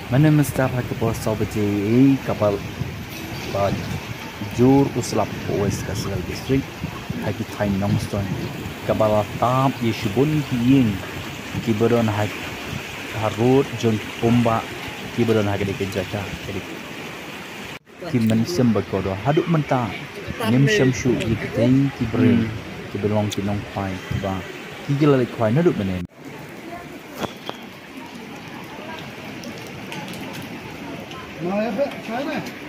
Mana mesti apa kapal sahaja kapal jur uslap West Kasal District hagi Thai Nongstone kapal tam Yeshubun Kiying kiberon hagi Harut John Pomba kiberon hagi dekat Jaca kimen sembakodo haduk mentah nim shamshu ikiteng kibren kiberong kinong kwai ba kigila kwai naduk menem Mau ya, Pak? Sana.